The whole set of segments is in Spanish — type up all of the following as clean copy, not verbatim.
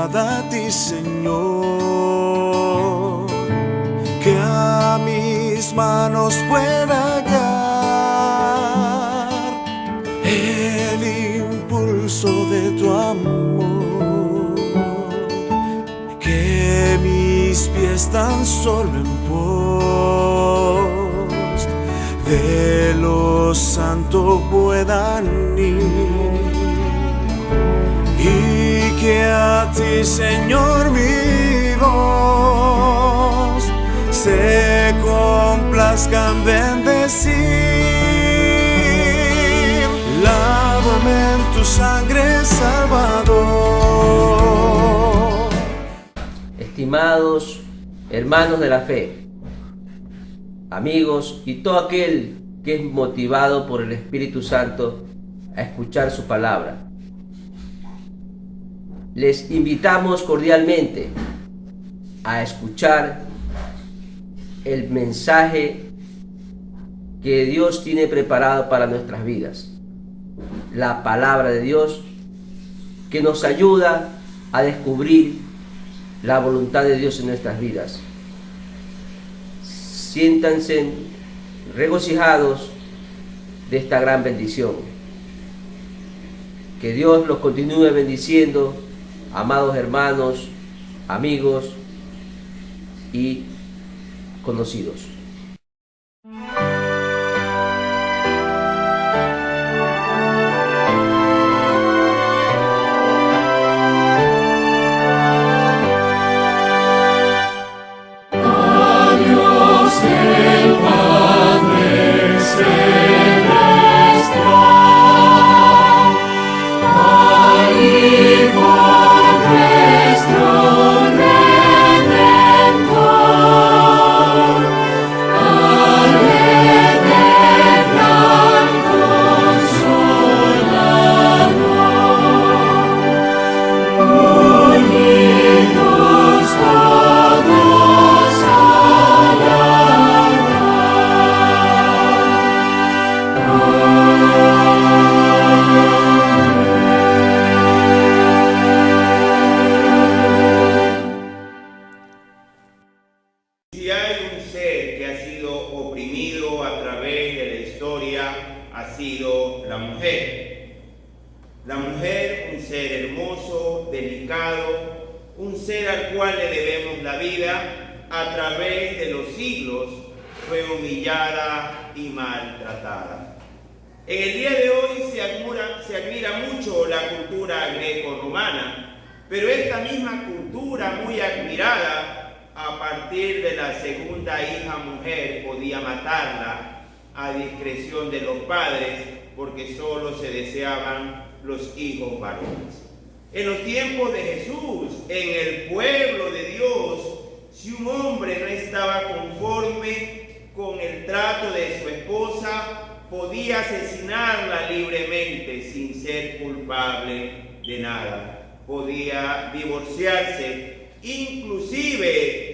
agrada a ti, Señor, que a mis manos pueda hallar el impulso de tu amor, que mis pies tan solo en pos de lo santo puedan ir, y que a ti, Señor, mi voz se complazca en bendecir. Lávame en tu sangre, Salvador. Estimados hermanos de la fe, amigos y todo aquel que es motivado por el Espíritu Santo a escuchar su palabra, les invitamos cordialmente a escuchar el mensaje que Dios tiene preparado para nuestras vidas. La palabra de Dios que nos ayuda a descubrir la voluntad de Dios en nuestras vidas. Siéntanse regocijados de esta gran bendición. Que Dios los continúe bendiciendo, amados hermanos, amigos y conocidos. Si hay un ser que ha sido oprimido a través de la historia, ha sido la mujer. La mujer, un ser hermoso, delicado, un ser al cual le debemos la vida, a través de los siglos fue humillada y maltratada. En el día de hoy se admira mucho la cultura greco-romana, pero esta misma cultura muy admirada, a partir de la segunda hija mujer, podía matarla a discreción de los padres, porque solo se deseaban los hijos varones. En los tiempos de Jesús, en el pueblo de Dios, si un hombre no estaba conforme con el trato de su esposa, podía asesinarla libremente sin ser culpable de nada. Podía divorciarse, inclusive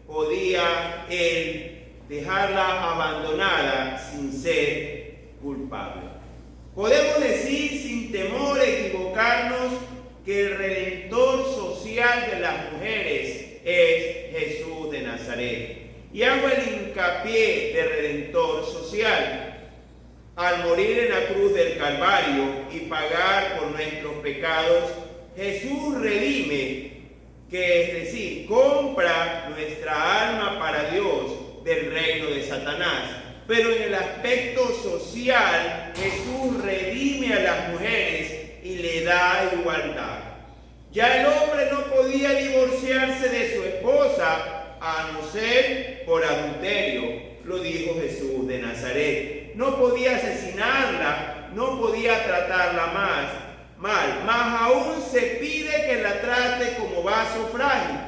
podía él dejarla abandonada sin ser culpable. Podemos decir sin temor a equivocarnos que el redentor social de las mujeres es Jesús de Nazaret. Y hago el hincapié de redentor social. Al morir en la cruz del Calvario y pagar por nuestros pecados, Jesús redime, que es decir, compra nuestra alma para Dios del reino de Satanás. Pero en el aspecto social, Jesús redime a las mujeres y le da igualdad. Ya el hombre no podía divorciarse de su esposa, a no ser por adulterio, lo dijo Jesús de Nazaret. No podía asesinarla, no podía tratarla mal, más aún se pide que la trate como vaso frágil.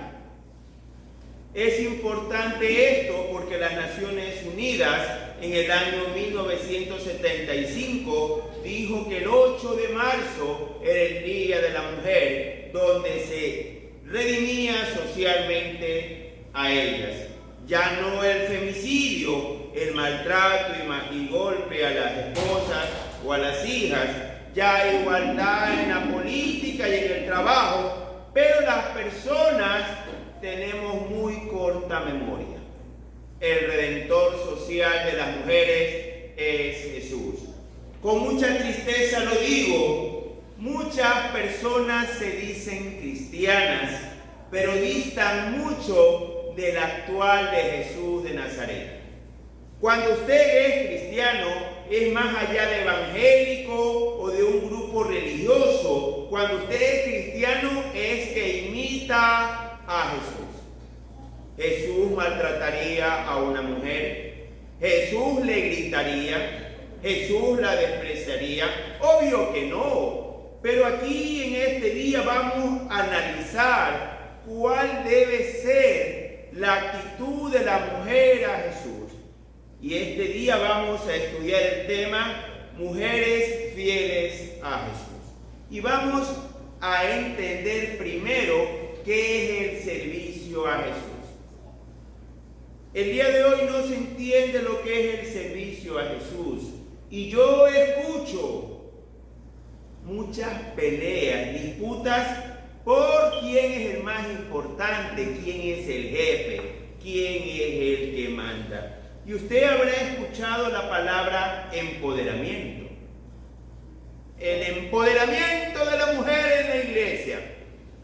Es importante esto porque las Naciones Unidas en el año 1975 dijo que el 8 de marzo era el Día de la Mujer, donde se redimía socialmente a ellas. Ya no el femicidio, el maltrato y golpe a las esposas o a las hijas, ya hay igualdad en la política y en el trabajo, pero las personas tenemos muy corta memoria. El redentor social de las mujeres es Jesús. Con mucha tristeza lo digo, muchas personas se dicen cristianas, pero distan mucho del actual de Jesús de Nazaret. Cuando usted es cristiano, es más allá de evangélico o de un grupo religioso. Cuando usted es cristiano, es que imita a Jesús. Jesús maltrataría a una mujer, Jesús le gritaría, Jesús la despreciaría. Obvio que no, pero aquí en este día vamos a analizar cuál debe ser la actitud de la mujer a Jesús. Y este día vamos a estudiar el tema mujeres fieles a Jesús. Y vamos a entender primero qué es el servicio a Jesús. El día de hoy no se entiende lo que es el servicio a Jesús. Y yo escucho muchas peleas, disputas por quién es el más importante, quién es el jefe, quién es el que manda. Y usted habrá escuchado la palabra empoderamiento. El empoderamiento de la mujer en la iglesia.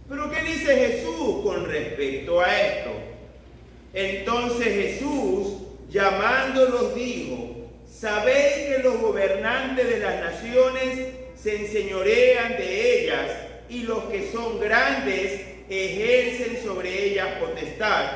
¿Pero qué dice Jesús con respecto a esto? Entonces Jesús, llamándolos, dijo: ¿sabéis que los gobernantes de las naciones se enseñorean de ellas y los que son grandes ejercen sobre ellas potestad?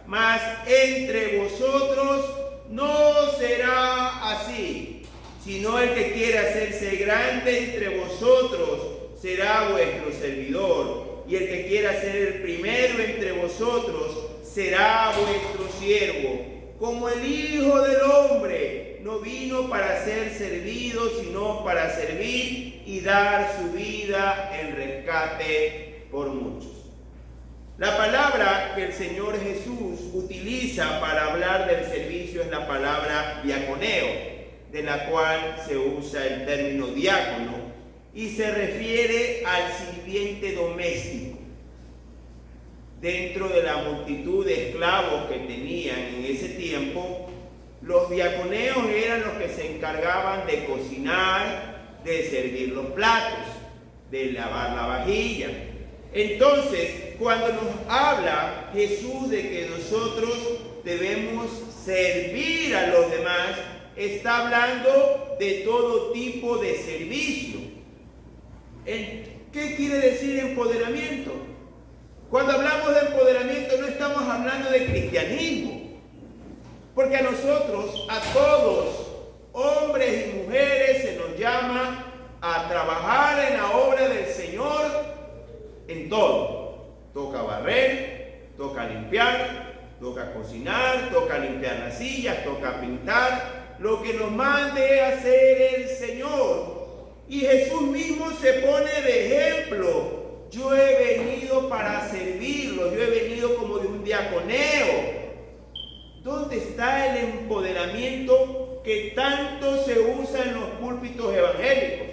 Mas entre vosotros no será así, sino el que quiera hacerse grande entre vosotros será vuestro servidor, y el que quiera ser el primero entre vosotros será vuestro siervo. Como el Hijo del Hombre no vino para ser servido, sino para servir y dar su vida en rescate por muchos. La palabra que el Señor Jesús utiliza para hablar del servicio es la palabra diaconeo, de la cual se usa el término diácono, y se refiere al sirviente doméstico. Dentro de la multitud de esclavos que tenían en ese tiempo, los diaconeos eran los que se encargaban de cocinar, de servir los platos, de lavar la vajilla. Entonces, cuando nos habla Jesús de que nosotros debemos servir a los demás, está hablando de todo tipo de servicio. ¿Qué quiere decir empoderamiento? Cuando hablamos de empoderamiento no estamos hablando de cristianismo, porque a nosotros, a todos, hombres y mujeres, se nos llama a trabajar en la obra del Señor en todo. Toca barrer, toca limpiar, toca cocinar, toca limpiar las sillas, toca pintar, lo que nos mande hacer el Señor. Y Jesús mismo se pone de ejemplo. Yo he venido para servirlo, yo he venido como de un diaconeo. ¿Dónde está el empoderamiento que tanto se usa en los púlpitos evangélicos?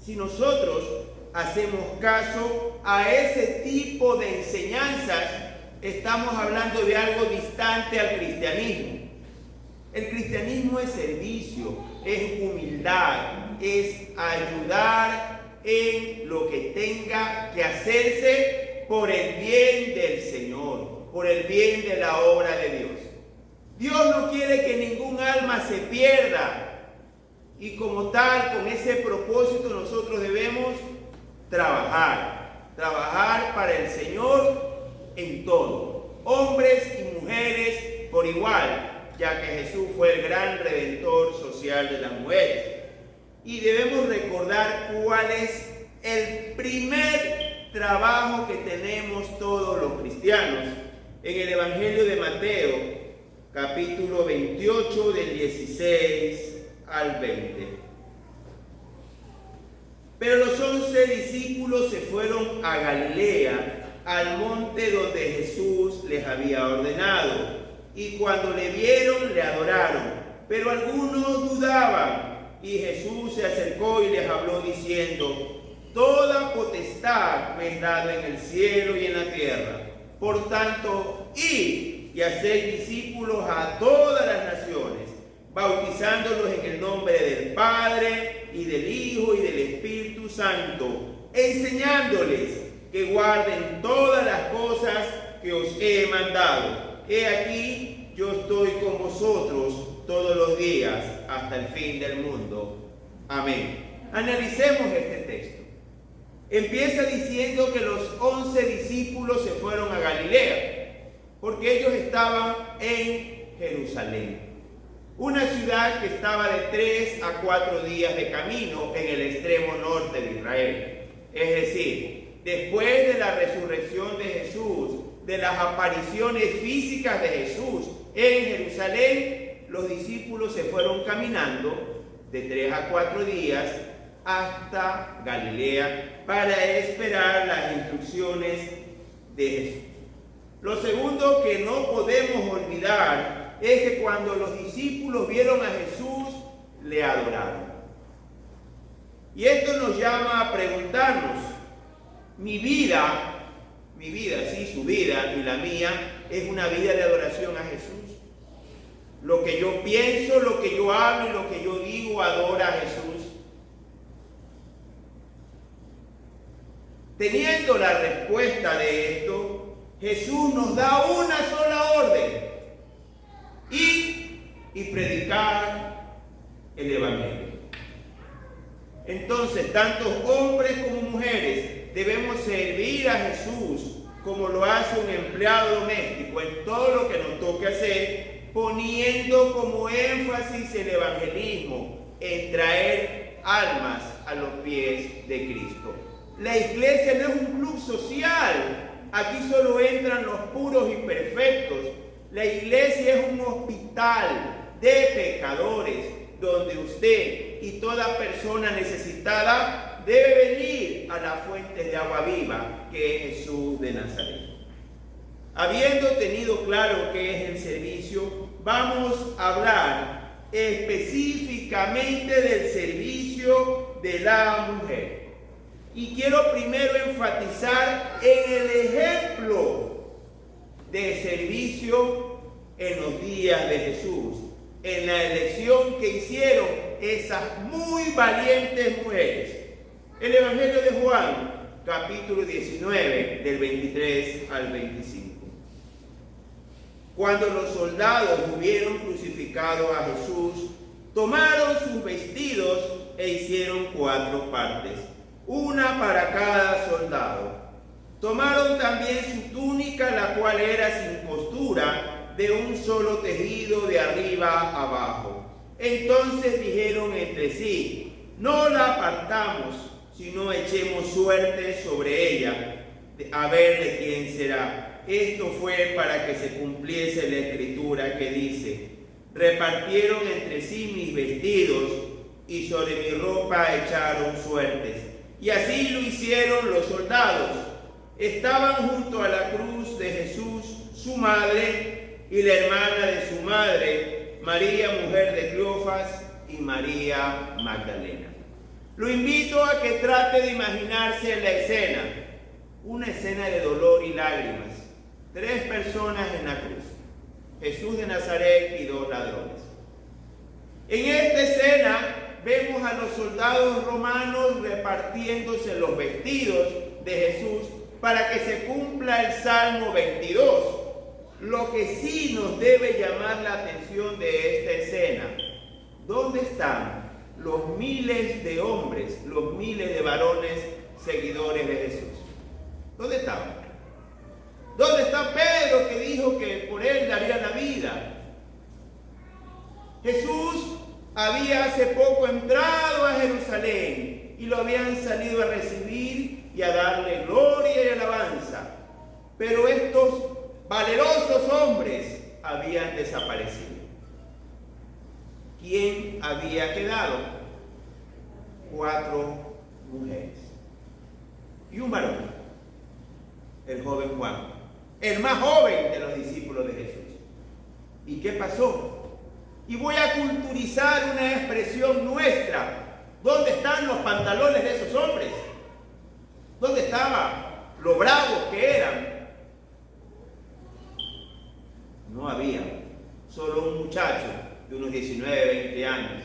Si nosotros hacemos caso a ese tipo de enseñanzas, estamos hablando de algo distante al cristianismo. El cristianismo es servicio, es humildad, es ayudar en lo que tenga que hacerse por el bien del Señor, por el bien de la obra de Dios. Dios no quiere que ningún alma se pierda, y como tal, con ese propósito nosotros debemos trabajar para el Señor en todo, hombres y mujeres por igual, ya que Jesús fue el gran redentor social de las mujeres. Y debemos recordar cuál es el primer trabajo que tenemos todos los cristianos. En el Evangelio de Mateo, capítulo 28, del 16 al 20. Pero los 11 discípulos se fueron a Galilea, al monte donde Jesús les había ordenado. Y cuando le vieron, le adoraron. Pero algunos dudaban. Y Jesús se acercó y les habló diciendo: toda potestad me es dada en el cielo y en la tierra. Por tanto, id y haced discípulos a todas las naciones, bautizándolos en el nombre del Padre, y del Hijo, y del Espíritu Santo, enseñándoles que guarden todas las cosas que os he mandado. He aquí, yo estoy con vosotros todos los días hasta el fin del mundo. Amén. Analicemos este texto. Empieza diciendo que los 11 discípulos se fueron a Galilea, porque ellos estaban en Jerusalén, una ciudad que estaba de 3 a 4 días de camino en el extremo norte de Israel. Es decir, después de la resurrección de Jesús, de las apariciones físicas de Jesús en Jerusalén, los discípulos se fueron caminando de 3 a 4 días hasta Galilea para esperar las instrucciones de Jesús. Lo segundo que no podemos olvidar es que cuando los discípulos vieron a Jesús, le adoraron. Y esto nos llama a preguntarnos, mi vida, sí, su vida y la mía, es una vida de adoración a Jesús. Lo que yo pienso, lo que yo hablo y lo que yo digo adora a Jesús. Teniendo la respuesta de esto, Jesús nos da una sola orden: ir y predicar el Evangelio. Entonces, tanto hombres como mujeres debemos servir a Jesús como lo hace un empleado doméstico en todo lo que nos toque hacer, poniendo como énfasis el evangelismo, en traer almas a los pies de Cristo. La iglesia no es un club social, aquí solo entran los puros y perfectos. La iglesia es un hospital de pecadores, donde usted y toda persona necesitada debe venir a las fuentes de agua viva, que es Jesús de Nazaret. Habiendo tenido claro qué es el servicio, vamos a hablar específicamente del servicio de la mujer. Y quiero primero enfatizar en el ejemplo de servicio en los días de Jesús, en la elección que hicieron esas muy valientes mujeres. El Evangelio de Juan, capítulo 19, del 23 al 25. Cuando los soldados hubieron crucificado a Jesús, tomaron sus vestidos e hicieron 4 partes, una para cada soldado. Tomaron también su túnica, la cual era sin costura, de un solo tejido de arriba a abajo. Entonces dijeron entre sí: no la apartamos, sino echemos suerte sobre ella, a ver de quién será. Esto fue para que se cumpliese la escritura que dice: repartieron entre sí mis vestidos, y sobre mi ropa echaron suertes. Y así lo hicieron los soldados. Estaban junto a la cruz de Jesús su madre y la hermana de su madre, María, mujer de Cleofas, y María Magdalena. Lo invito a que trate de imaginarse la escena, una escena de dolor y lágrimas. 3 personas en la cruz, Jesús de Nazaret y 2 ladrones. En esta escena vemos a los soldados romanos repartiéndose los vestidos de Jesús para que se cumpla el Salmo 22. Lo que sí nos debe llamar la atención de esta escena: ¿dónde están los miles de hombres, los miles de varones seguidores de Jesús? ¿Dónde estaban? ¿Dónde está Pedro, que dijo que por él daría la vida? Jesús había hace poco entrado a Jerusalén y lo habían salido a recibir y a darle gloria y alabanza. Pero estos valerosos hombres habían desaparecido. ¿Quién había quedado? 4 mujeres y un varón, el joven Juan, el más joven de los discípulos de Jesús. ¿Y qué pasó? Y voy a culturizar una expresión nuestra. ¿Dónde están los pantalones de esos hombres? ¿Dónde estaba lo bravos que eran? No había. Solo un muchacho de unos 19, 20 años,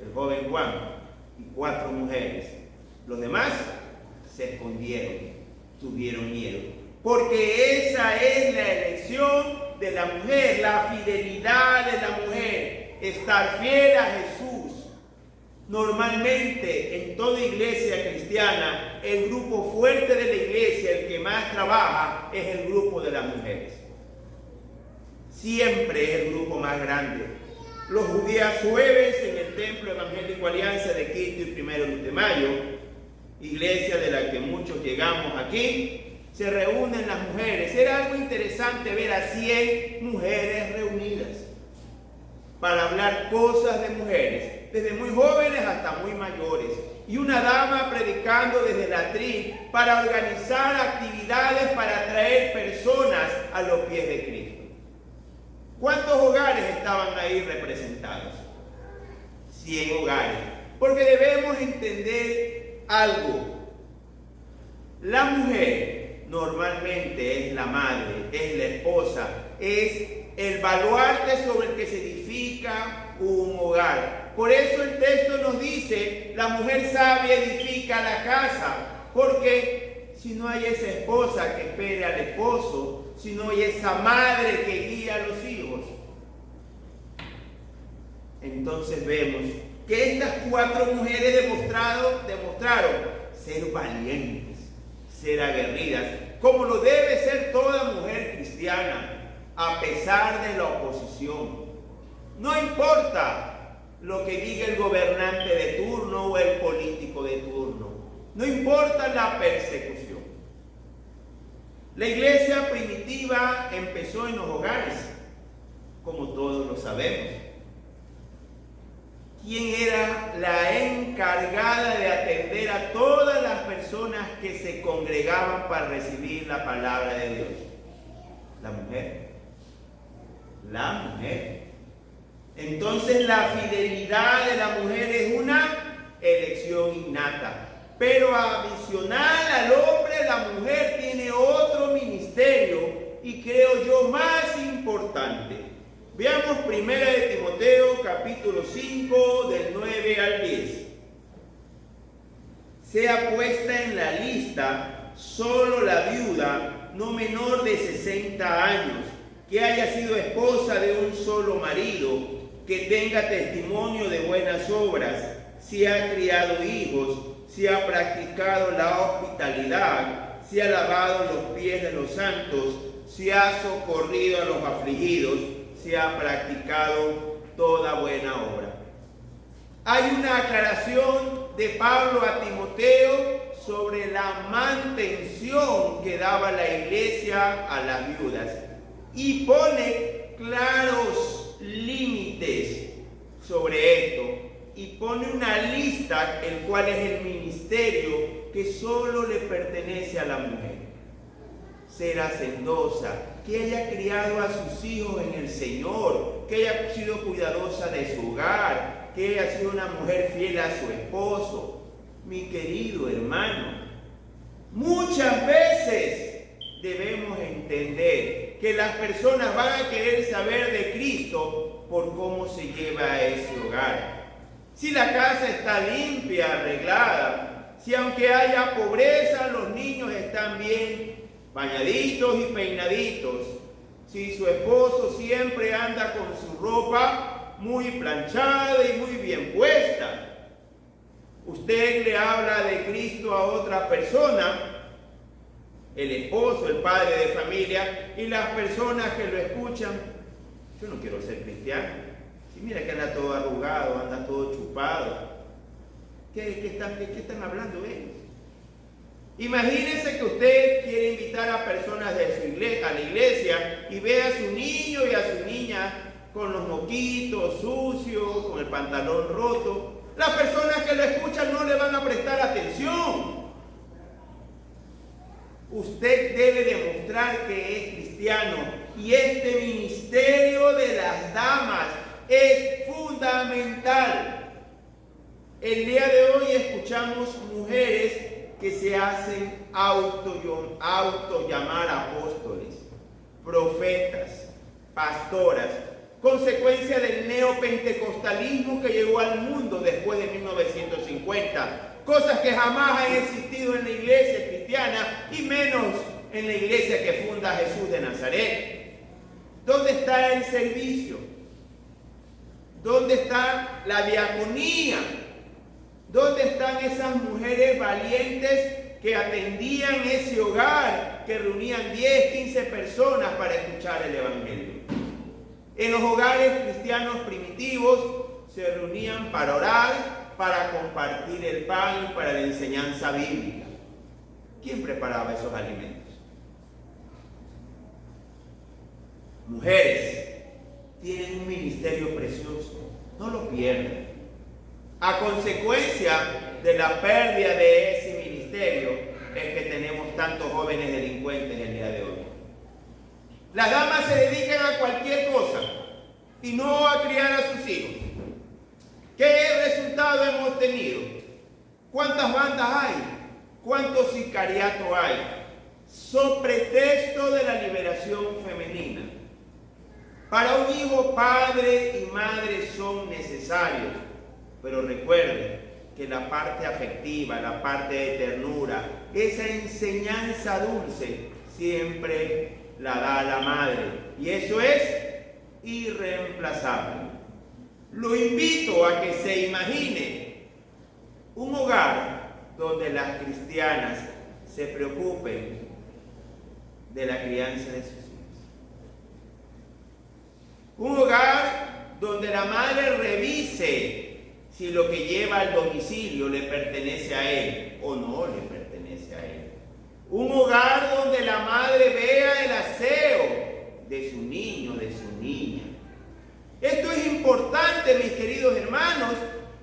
el joven Juan, y 4 mujeres. Los demás se escondieron, tuvieron miedo. Porque esa es la elección de la mujer, la fidelidad de la mujer, estar fiel a Jesús. Normalmente en toda iglesia cristiana, el grupo fuerte de la iglesia, el que más trabaja, es el grupo de las mujeres. Siempre es el grupo más grande. Los días jueves en el Templo Evangélico Alianza de Quito y 1 de Mayo, iglesia de la que muchos llegamos aquí, se reúnen las mujeres. Era algo interesante ver a 100 mujeres reunidas para hablar cosas de mujeres, desde muy jóvenes hasta muy mayores, y una dama predicando desde el atril para organizar actividades para atraer personas a los pies de Cristo. ¿Cuántos hogares estaban ahí representados? 100 hogares. Porque debemos entender algo. La mujer normalmente es la madre, es la esposa, es el baluarte sobre el que se edifica un hogar. Por eso el texto nos dice, la mujer sabia edifica la casa, porque si no hay esa esposa que espere al esposo, si no hay esa madre que guía a los hijos, entonces vemos que estas 4 mujeres demostraron ser valientes, ser aguerridas, como lo debe ser toda mujer cristiana, a pesar de la oposición. No importa lo que diga el gobernante de turno o el político de turno, no importa la persecución. La iglesia primitiva empezó en los hogares, como todos lo sabemos. ¿Quién era la encargada de atender a todas las personas que se congregaban para recibir la palabra de Dios? La mujer. La mujer. Entonces la fidelidad de la mujer es una elección innata. Pero adicional al hombre, la mujer tiene otro ministerio y creo yo más importante. Veamos 1 de Timoteo capítulo 5 del 9 al 10. Sea puesta en la lista solo la viuda no menor de 60 años, que haya sido esposa de un solo marido, que tenga testimonio de buenas obras, si ha criado hijos, si ha practicado la hospitalidad, si ha lavado los pies de los santos, si ha socorrido a los afligidos, si ha practicado toda buena obra. Hay una aclaración de Pablo a Timoteo sobre la mantención que daba la iglesia a las viudas y pone claros límites sobre esto. Y pone una lista, el cual es el ministerio que solo le pertenece a la mujer. Ser hacendosa, que haya criado a sus hijos en el Señor, que haya sido cuidadosa de su hogar, que haya sido una mujer fiel a su esposo. Mi querido hermano, muchas veces debemos entender que las personas van a querer saber de Cristo por cómo se lleva a ese hogar. Si la casa está limpia, arreglada, si aunque haya pobreza, los niños están bien bañaditos y peinaditos, si su esposo siempre anda con su ropa muy planchada y muy bien puesta, usted le habla de Cristo a otra persona, el esposo, el padre de familia, y las personas que lo escuchan, yo no quiero ser cristiano. Y mira que anda todo arrugado, anda todo chupado. ¿Qué están hablando ellos? Imagínense que usted quiere invitar a personas de su iglesia, a la iglesia, y ve a su niño y a su niña con los moquitos sucios, con el pantalón roto. Las personas que lo escuchan no le van a prestar atención. Usted debe demostrar que es cristiano, y este ministerio de las damas es fundamental. El día de hoy escuchamos mujeres que se hacen autollamar apóstoles, profetas, pastoras, consecuencia del neopentecostalismo que llegó al mundo después de 1950, cosas que jamás han existido en la iglesia cristiana y menos en la iglesia que funda Jesús de Nazaret. ¿Dónde está el servicio? ¿Dónde está la diaconía? ¿Dónde están esas mujeres valientes que atendían ese hogar, que reunían 10, 15 personas para escuchar el Evangelio? En los hogares cristianos primitivos se reunían para orar, para compartir el pan y para la enseñanza bíblica. ¿Quién preparaba esos alimentos? Mujeres tienen un ministerio precioso, no lo pierdan. A consecuencia de la pérdida de ese ministerio es que tenemos tantos jóvenes delincuentes el día de hoy. Las damas se dedican a cualquier cosa y no a criar a sus hijos. ¿Qué resultado hemos tenido? ¿Cuántas bandas hay? ¿Cuánto sicariato hay? Sobre pretexto de la liberación femenina. Para un hijo, padre y madre son necesarios, pero recuerden que la parte afectiva, la parte de ternura, esa enseñanza dulce, siempre la da la madre, y eso es irreemplazable. Lo invito a que se imagine un hogar donde las cristianas se preocupen de la crianza de sus hijos. Un hogar donde la madre revise si lo que lleva al domicilio le pertenece a él o no le pertenece a él. Un hogar donde la madre vea el aseo de su niño, de su niña. Esto es importante, mis queridos hermanos,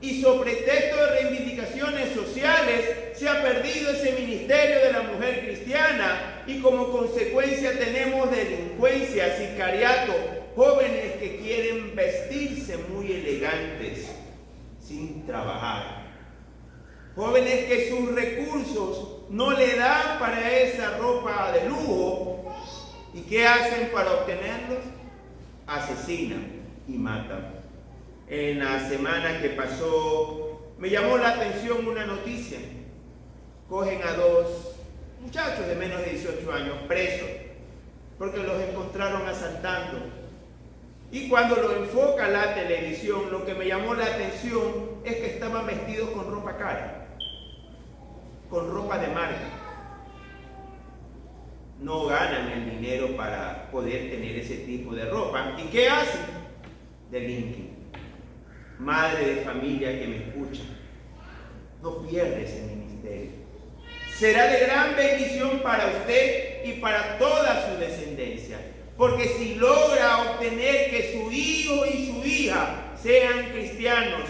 y sobre pretexto de reivindicaciones sociales se ha perdido ese ministerio de la mujer cristiana y como consecuencia tenemos delincuencia, sicariato, jóvenes que quieren vestirse muy elegantes sin trabajar. Jóvenes que sus recursos no le dan para esa ropa de lujo. ¿Y qué hacen para obtenerlos? Asesinan y matan. En la semana que pasó me llamó la atención una noticia. Cogen a 2 muchachos de menos de 18 años presos porque los encontraron asaltando. Y cuando lo enfoca la televisión, lo que me llamó la atención es que estaban vestidos con ropa cara, con ropa de marca. No ganan el dinero para poder tener ese tipo de ropa. ¿Y qué hacen? Delinquen. Madre de familia que me escucha, no pierda ese ministerio. Será de gran bendición para usted y para toda su descendencia. Porque si logra obtener que su hijo y su hija sean cristianos,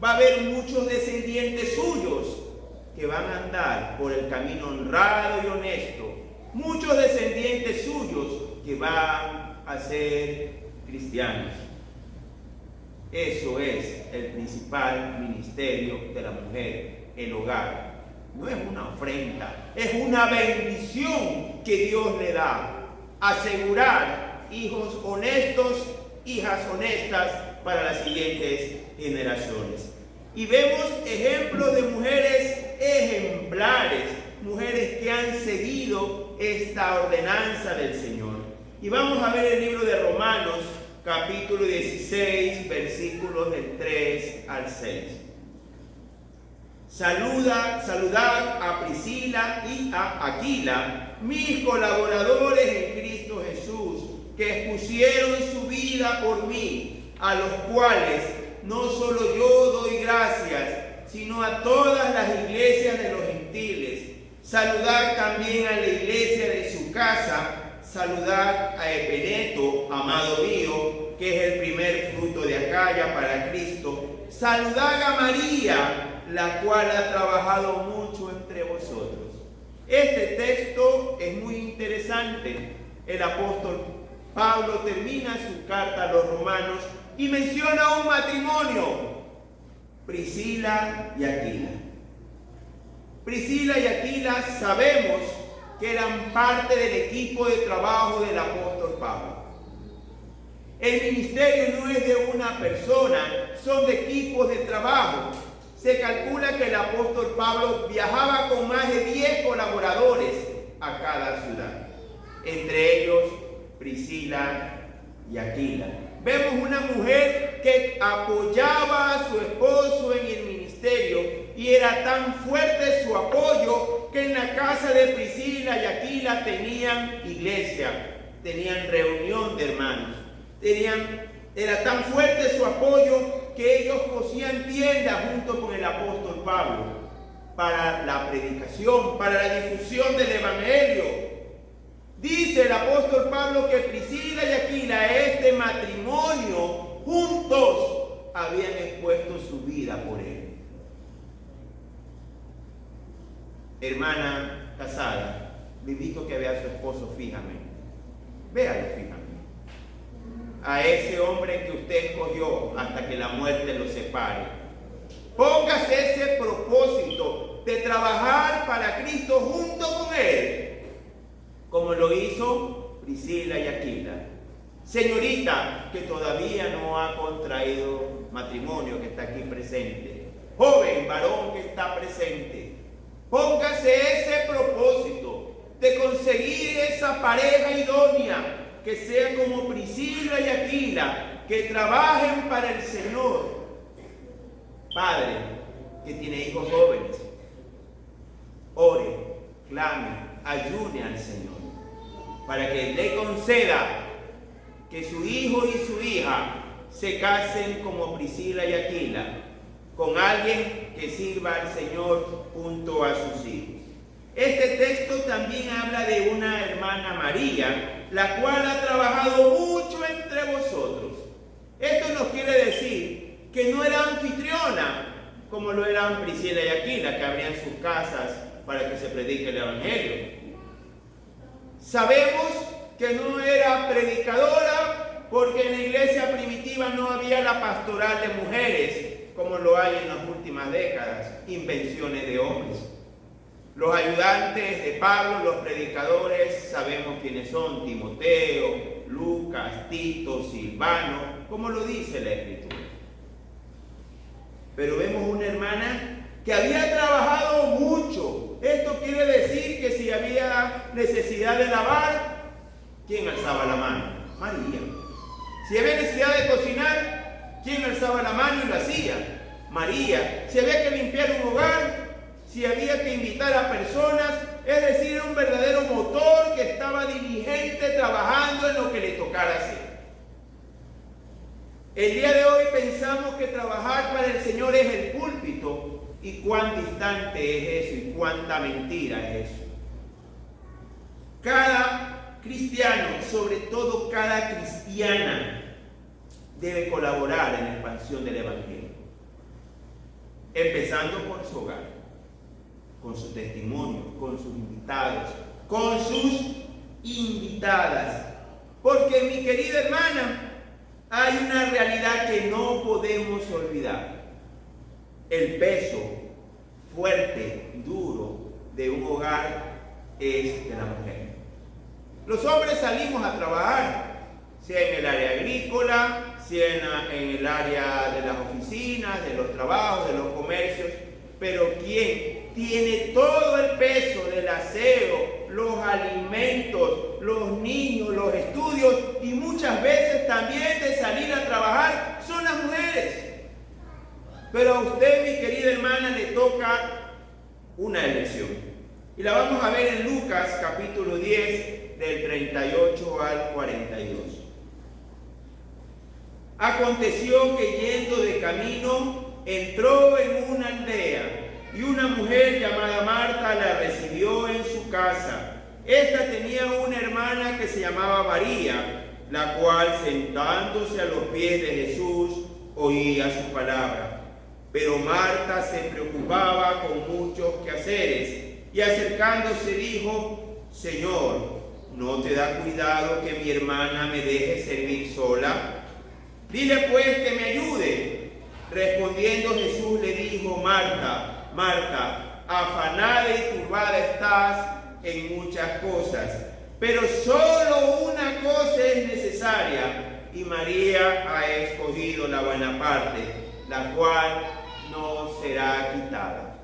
va a haber muchos descendientes suyos que van a andar por el camino honrado y honesto. Muchos descendientes suyos que van a ser cristianos. Eso es el principal ministerio de la mujer, el hogar. No es una ofrenda, es una bendición que Dios le da. Asegurar hijos honestos, hijas honestas para las siguientes generaciones. Y vemos ejemplos de mujeres ejemplares, mujeres que han seguido esta ordenanza del Señor. Y vamos a ver el libro de Romanos, capítulo 16, versículos del 3 al 6. Saludad a Priscila y a Aquila, mis colaboradores en Cristo Jesús, que expusieron su vida por mí, a los cuales no solo yo doy gracias, sino a todas las iglesias de los gentiles. Saludad también a la iglesia de su casa. Saludad a Epeneto, amado mío, que es el primer fruto de Acaya para Cristo. Saludad a María, la cual ha trabajado mucho entre vosotros. Este texto es muy interesante. El apóstol Pablo termina su carta a los romanos y menciona un matrimonio, Priscila y Aquila. Priscila y Aquila sabemos que eran parte del equipo de trabajo del apóstol Pablo. El ministerio no es de una persona, son de equipos de trabajo. Se calcula que el apóstol Pablo viajaba con más de 10 colaboradores a cada ciudad. Entre ellos, Priscila y Aquila. Vemos una mujer que apoyaba a su esposo en el ministerio y era tan fuerte su apoyo que en la casa de Priscila y Aquila tenían iglesia, tenían reunión de hermanos. Era tan fuerte su apoyo que ellos cosían tiendas junto con el apóstol Pablo para la predicación, para la difusión del evangelio. Dice el apóstol Pablo que Priscila y Aquila, este matrimonio, juntos habían expuesto su vida por él. Hermana casada, le invito a que vea a su esposo fijamente. Véalo fijamente. A ese hombre que usted escogió hasta que la muerte lo separe. Póngase ese propósito de trabajar para Cristo junto con él, como lo hizo Priscila y Aquila. Señorita que todavía no ha contraído matrimonio, que está aquí presente. Joven, varón que está presente. Póngase ese propósito de conseguir esa pareja idónea, que sea como Priscila y Aquila, que trabajen para el Señor. Padre que tiene hijos jóvenes, ore, clame, ayune al Señor para que le conceda que su hijo y su hija se casen como Priscila y Aquila, con alguien que sirva al Señor junto a sus hijos. Este texto también habla de una hermana María, la cual ha trabajado mucho entre vosotros. Esto nos quiere decir que no era anfitriona, como lo eran Priscila y Aquila, que abrían sus casas para que se predique el evangelio. Sabemos que no era predicadora, porque en la iglesia primitiva no había la pastoral de mujeres, como lo hay en las últimas décadas, invenciones de hombres. Los ayudantes de Pablo, los predicadores, sabemos quiénes son: Timoteo, Lucas, Tito, Silvano, como lo dice la Escritura. Pero vemos una hermana que había trabajado mucho. Esto quiere decir que si había necesidad de lavar, ¿quién alzaba la mano? María. Si había necesidad de cocinar, ¿quién alzaba la mano y lo hacía? María. Si había que limpiar un hogar, si había que invitar a personas, es decir, era un verdadero motor que estaba diligente trabajando en lo que le tocara hacer. El día de hoy pensamos que trabajar para el Señor es el púlpito, y cuán distante es eso y cuánta mentira es eso. Cada cristiano, sobre todo cada cristiana, debe colaborar en la expansión del evangelio, empezando por su hogar, con su testimonio, con sus invitados, con sus invitadas. Porque, mi querida hermana, hay una realidad que no podemos olvidar. El peso fuerte, duro de un hogar es de la mujer. Los hombres salimos a trabajar, sea en el área agrícola, sea en el área de las oficinas, de los trabajos, de los comercios, pero ¿quién tiene todo el peso del aseo, los alimentos, los niños, los estudios y muchas veces también de salir a trabajar? Son las mujeres. Pero a usted, mi querida hermana, le toca una elección. Y la vamos a ver en Lucas capítulo 10, del 38 al 42. Aconteció que yendo de camino, entró en una aldea, y una mujer llamada Marta la recibió en su casa. Esta tenía una hermana que se llamaba María, la cual, sentándose a los pies de Jesús, oía su palabra. Pero Marta se preocupaba con muchos quehaceres, y acercándose dijo: Señor, ¿no te da cuidado que mi hermana me deje servir sola? Dile pues que me ayude. Respondiendo Jesús le dijo: Marta, Marta, afanada y turbada estás en muchas cosas, pero solo una cosa es necesaria, y María ha escogido la buena parte, la cual no será quitada.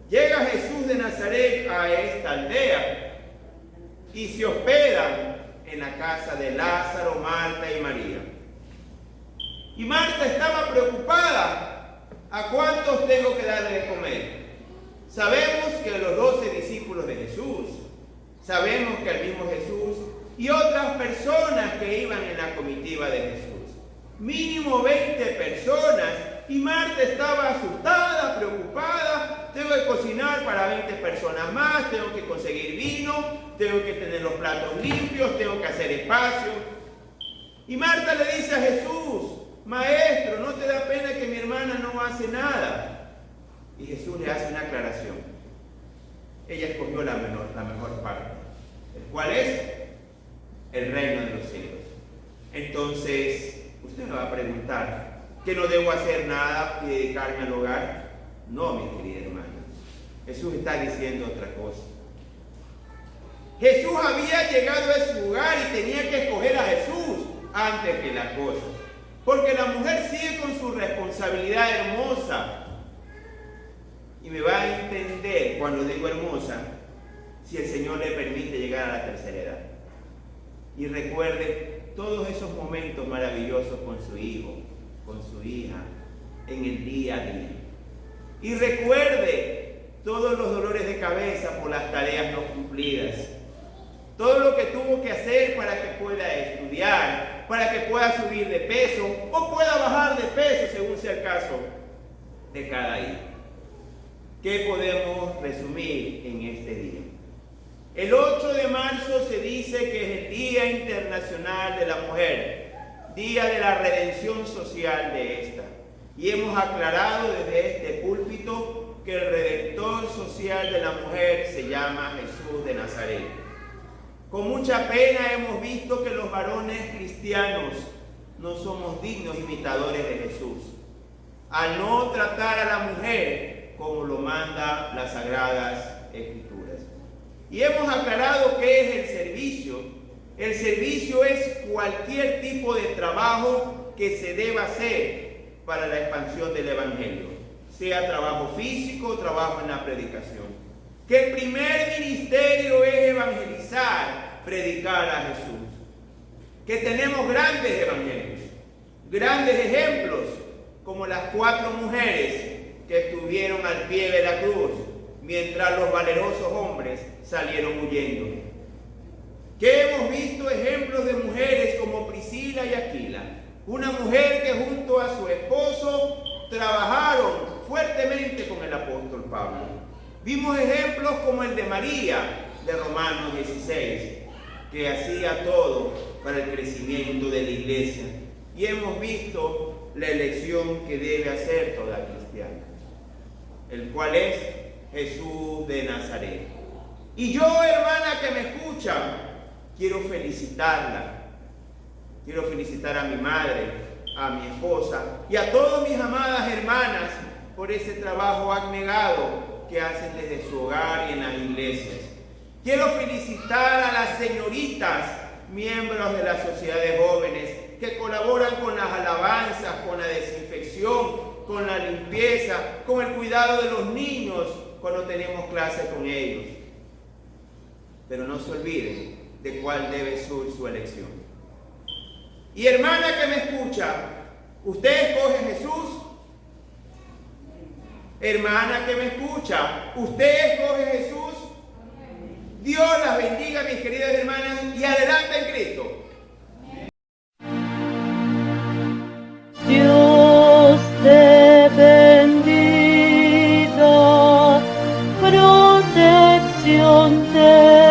Llega Jesús de Nazaret a esta aldea y se hospeda en la casa de Lázaro, Marta y María. Y Marta estaba preocupada: ¿a cuántos tengo que darle de comer? Sabemos que los 12 discípulos de Jesús, sabemos que el mismo Jesús y otras personas que iban en la comitiva de Jesús, mínimo 20 personas, y Marta estaba asustada, preocupada: tengo que cocinar para 20 personas más, tengo que conseguir vino, tengo que tener los platos limpios, tengo que hacer espacio. Y Marta le dice a Jesús: Maestro, ¿no te da pena que mi hermana no hace nada? Y Jesús le hace una aclaración. Ella escogió la mejor parte, el cual es el reino de los cielos. Entonces, usted me va a preguntar: ¿que no debo hacer nada y dedicarme al hogar? No, mi querida hermana. Jesús está diciendo otra cosa. Jesús había llegado a ese lugar y tenía que escoger a Jesús antes que las cosas. Porque la mujer sigue con su responsabilidad hermosa. Y me va a entender cuando digo hermosa, si el Señor le permite llegar a la tercera edad. Y recuerde todos esos momentos maravillosos con su hijo, con su hija, en el día a día. Y recuerde todos los dolores de cabeza por las tareas no cumplidas. Todo lo que tuvo que hacer para que pueda estudiar, para que pueda subir de peso o pueda bajar de peso según sea el caso de cada hijo. ¿Qué podemos resumir en este día? El 8 de marzo se dice que es el Día Internacional de la Mujer, Día de la Redención Social de esta. Y hemos aclarado desde este púlpito que el Redentor Social de la mujer se llama Jesús de Nazaret. Con mucha pena hemos visto que los varones cristianos no somos dignos imitadores de Jesús, al no tratar a la mujer como lo manda las Sagradas Escrituras. Y hemos aclarado qué es el servicio. El servicio es cualquier tipo de trabajo que se deba hacer para la expansión del Evangelio, sea trabajo físico o trabajo en la predicación. Que el primer ministerio es evangelizar, predicar a Jesús. Que tenemos grandes evangelios, grandes ejemplos, como las 4 mujeres que estuvieron al pie de la cruz, mientras los valerosos hombres salieron huyendo. Que hemos visto ejemplos de mujeres como Priscila y Aquila, una mujer que junto a su esposo trabajaron fuertemente con el apóstol Pablo. Vimos ejemplos como el de María, de Romanos 16, que hacía todo para el crecimiento de la iglesia. Y hemos visto la elección que debe hacer toda cristiana, el cual es Jesús de Nazaret. Y yo, hermana que me escucha, quiero felicitarla. Quiero felicitar a mi madre, a mi esposa y a todas mis amadas hermanas por ese trabajo abnegado que hacen desde su hogar y en las iglesias. Quiero felicitar a las señoritas, miembros de la sociedad de jóvenes, que colaboran con las alabanzas, con la desinfección, con la limpieza, con el cuidado de los niños cuando tenemos clase con ellos. Pero no se olviden de cuál debe ser su elección. Y hermana que me escucha, ¿usted escoge a Jesús? Hermana que me escucha, ¿usted escoge a Jesús? Dios las bendiga, mis queridas hermanas, y adelante en Cristo. Dios te bendiga, protección te